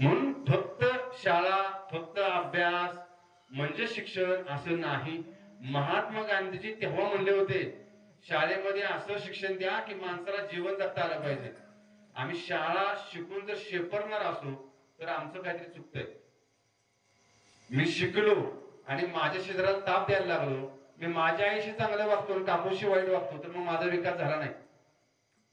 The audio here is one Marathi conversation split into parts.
म्हणून फक्त शाळा फक्त अभ्यास म्हणजे शिक्षण असं नाही. महात्मा गांधीजी तेव्हा म्हणले होते शाळेमध्ये असं शिक्षण द्या की माणसाला जीवन जगता आलं पाहिजे. आम्ही शाळा शिकून जर शेपरणार असो तर आमचं काहीतरी चुकतंय. मी शिकलो आणि माझ्या शरीराला ताप द्यायला लागलो, मी माझ्या आईशी चांगलं वागतो काकूशी वाईट वागतो, तर मग माझा विकास झाला नाही.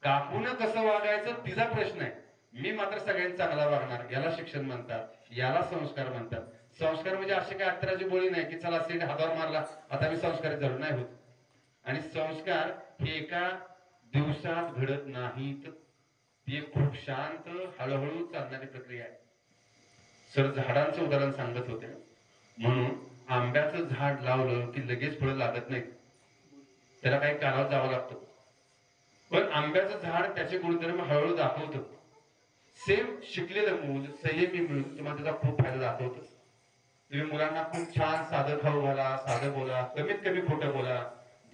काकून कसं वागायचं तिचा प्रश्न आहे, मी मात्र सगळ्यांनी चांगला वागणार. याला शिक्षण म्हणतात, याला संस्कार म्हणतात. संस्कार म्हणजे असे काही अत्तराची बोली नाही की चला सीट हातावर मारला आता मी संस्कारित झालो, नाही होत. आणि संस्कार हे एका दिवसात घडत नाहीत, ती खूप शांत हळूहळू चालणारी प्रक्रिया आहे. सर झाडांचं उदाहरण सांगत होते, म्हणून आंब्याचं झाड लावलं की लगेच फळं लागत नाहीत, त्याला काही कालावधी जावं लागतो. पण आंब्याचं झाड त्याचे गुणधर्म हळूहळू दाखवतं. सेम शिकलेलं मूल संयमी मूल तुम्हाला त्याचा खूप फायदा दाखवतं. तुम्ही मुलांना खूप छान साधं खाऊ घाला, साधं बोला, कमीत कमी खोटं बोला,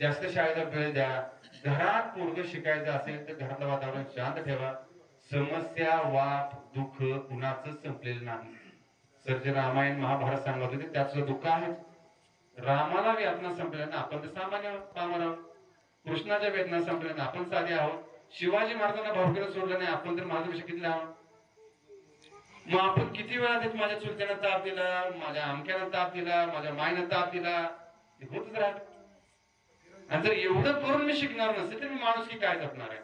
जास्त शाळेला वेळ द्या. घरात पोरगं शिकायचं असेल तर घरातलं वातावरण शांत ठेवा. समस्या वाद दुःख कुणाच संपलेलं नाही. सर जे रामायण महाभारत सांगत होते त्याचं दुःख आहे. रामाला वेदना संपल्या ना, आपण तर सामान्य पामर आहोत. कृष्णाच्या वेदना संपल्या ना, आपण साधे आहोत. शिवाजी महाराजांना भावकीला सोडलं नाही, आपण तर महाराजांपेक्षा किती आहोत. मग आपण किती वेळा देत माझ्या चुलत्यानं ताप दिला, माझ्या आमक्यानं ताप दिला, माझ्या मायनं ताप दिला, ते होतच राहत. आणि जर एवढं करून मी शिकणार नसेल तर मी माणुसकी काय जपणार आहे.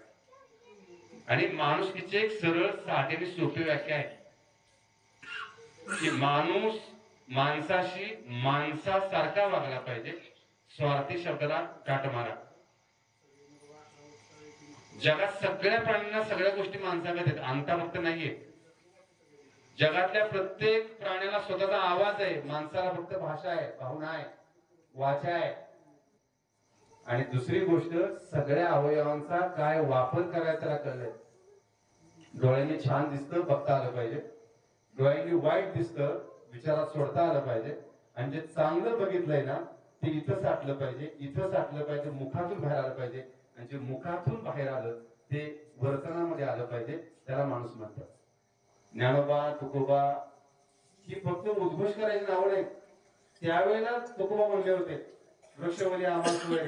आणि माणुसकीची एक सरळ साधी आणि सोपी व्याख्या आहे की माणूस माणसाशी माणसासारखा वागला पाहिजे. स्वार्थी शब्दाला काट मारा. जगात सगळ्या प्राण्यांना सगळ्या गोष्टी माणसाकडे आहेत, अंता फक्त नाहीये. जगातल्या प्रत्येक प्राण्याला स्वतःचा आवाज आहे, माणसाला फक्त भाषा आहे, भावना आहे, वाचा आहे. आणि दुसरी गोष्ट सगळ्या अवयवांचा काय वापर करायचा त्याला कळलंय. डोळ्यांनी छान दिसतं बघता आलं पाहिजे, डोळ्यांनी वाईट दिसतं विचारात सोडता आलं पाहिजे. आणि जे चांगलं बघितलंय ना ते इथं साठलं पाहिजे, इथं साठलं पाहिजे, मुखातून बाहेर आलं पाहिजे. आणि जे मुखातून बाहेर आलं ते वर्तनामध्ये आलं पाहिजे, त्याला माणूस म्हणतात. ज्ञानोबा तुकोबा ही फक्त उद्घोष करायची नावं नाही. त्यावेळेला तुकोबा म्हणले होते वृक्षवली आम्हाला